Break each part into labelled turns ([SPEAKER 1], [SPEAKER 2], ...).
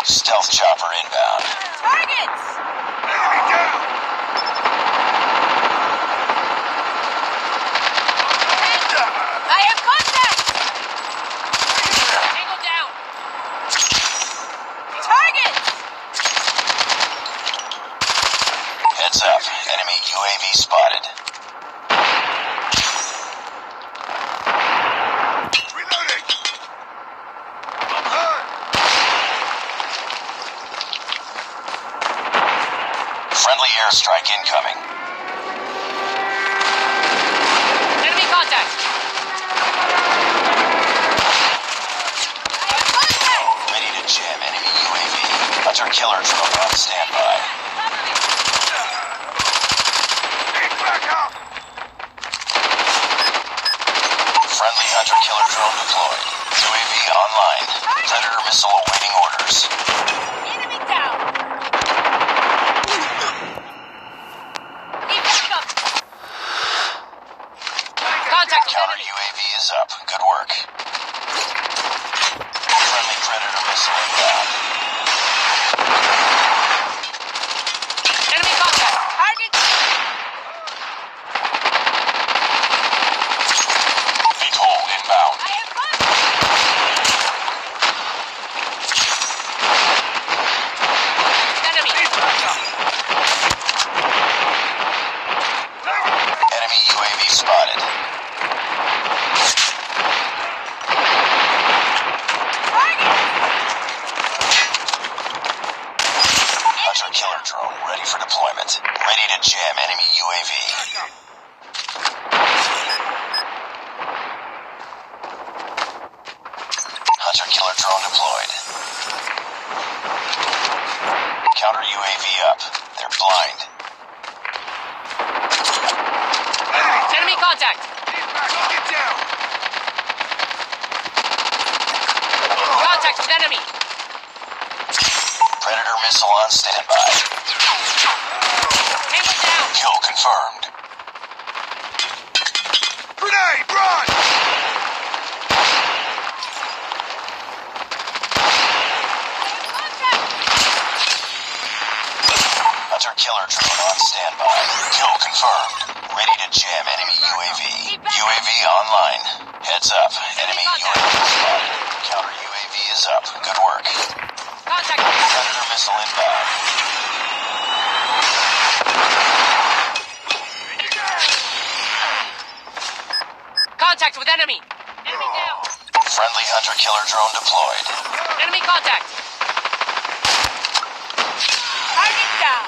[SPEAKER 1] Stealth chopper inbound.
[SPEAKER 2] Targets!
[SPEAKER 3] Enemy down!
[SPEAKER 2] I have contact! Tango down! Targets!
[SPEAKER 1] Heads up. Enemy UAV spotted.
[SPEAKER 3] Reloading! I'm hurt!
[SPEAKER 1] Friendly airstrike incoming.
[SPEAKER 2] Enemy contact! I have contact!
[SPEAKER 1] Ready to jam enemy UAV. Hunter killer drone on standby.
[SPEAKER 3] Need backup!
[SPEAKER 1] Friendly hunter killer drone deployed. UAV online. Predator missile awaiting orders.
[SPEAKER 2] Enemy down! Need backup! Contact with
[SPEAKER 1] Counter
[SPEAKER 2] enemy!
[SPEAKER 1] UAV is up. Good work. Friendly predator missile inbound.
[SPEAKER 2] Enemy contact! Targets!
[SPEAKER 1] VTOL inbound.
[SPEAKER 2] I have contact! Enemy!
[SPEAKER 3] Need backup!
[SPEAKER 1] Enemy UAV spotted.
[SPEAKER 2] Target!
[SPEAKER 1] Hunter killer drone ready for deployment. Ready to jam enemy UAV.
[SPEAKER 3] Backup!
[SPEAKER 1] Hunter killer drone deployed. Counter UAV up. They're blind.
[SPEAKER 2] Enemy contact!
[SPEAKER 3] Need backup! Get down!
[SPEAKER 2] Contact with enemy!
[SPEAKER 1] Predator missile on standby.
[SPEAKER 2] Tango down!
[SPEAKER 1] Kill confirmed.
[SPEAKER 3] Grenade! Run!
[SPEAKER 2] Contact!
[SPEAKER 1] Hunter killer drone on standby. Kill confirmed. Ready to jam enemy UAV. UAV online. Heads up. Enemy UAV spotted. Counter UAV is up. Good work.
[SPEAKER 2] Contact!
[SPEAKER 1] Predator missile inbound.
[SPEAKER 2] Contact with enemy! Enemy down!
[SPEAKER 1] Friendly hunter killer drone deployed.
[SPEAKER 2] Enemy contact! Target down!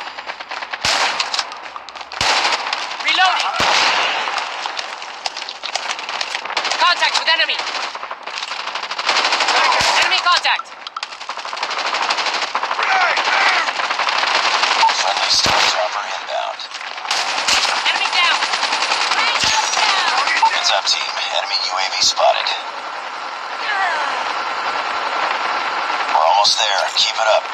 [SPEAKER 2] Reloading! Contact with enemy! Enemy contact!
[SPEAKER 3] Grenade! Move!
[SPEAKER 1] Friendly stealth chopper inbound.
[SPEAKER 2] Enemy down! Tango down!
[SPEAKER 1] Heads up team. Enemy UAV spotted. We're almost there. Keep it up.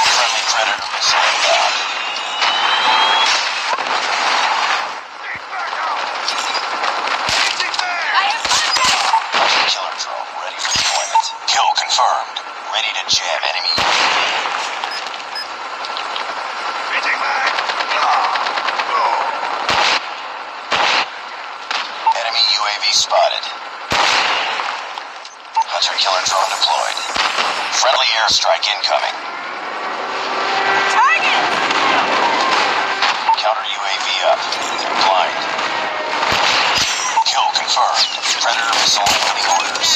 [SPEAKER 1] Friendly predator missile inbound.
[SPEAKER 3] Need backup! Engine man!
[SPEAKER 2] I have contact!
[SPEAKER 1] Hunter killer drone ready for deployment. Kill confirmed. Ready to jam enemy UAV.
[SPEAKER 3] Engine man!
[SPEAKER 1] Enemy UAV spotted. Hunter killer drone deployed. Friendly airstrike incoming.
[SPEAKER 2] Target!
[SPEAKER 1] Counter UAV up. They're blind. Kill confirmed. Predator missile awaiting orders.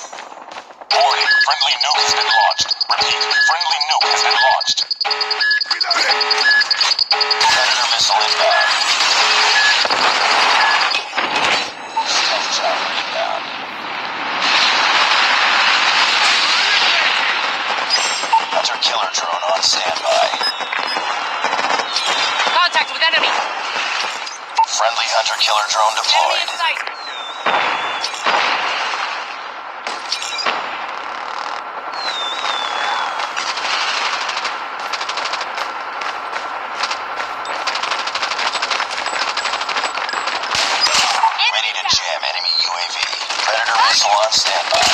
[SPEAKER 1] Warning. Friendly nuke has been launched. Repeat. Friendly nuke has been launched.
[SPEAKER 3] Reloading!
[SPEAKER 1] Predator missile inbound. Stealth chopper inbound. Hunter killer drone on standby.
[SPEAKER 2] Contact with enemy!
[SPEAKER 1] Friendly hunter killer drone
[SPEAKER 2] Enemy
[SPEAKER 1] deployed.
[SPEAKER 2] in sight!
[SPEAKER 1] Missile on standby.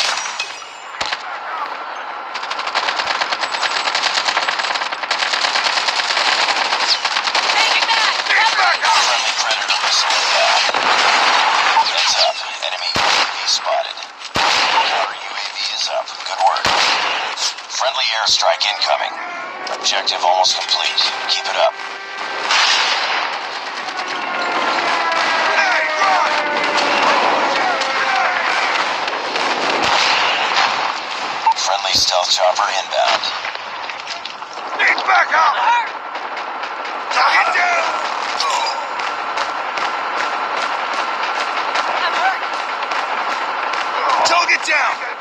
[SPEAKER 2] Changing back!
[SPEAKER 3] Back up!
[SPEAKER 1] Friendly Predator missile inbound. Heads up. Enemy UAV spotted. Counter UAV is up. Good work. Friendly airstrike incoming. Objective almost complete. Keep it up.
[SPEAKER 3] Hey, run!
[SPEAKER 1] Friendly stealth chopper inbound.
[SPEAKER 3] Need backup! Target down!
[SPEAKER 2] I'm hurt.
[SPEAKER 3] Target down!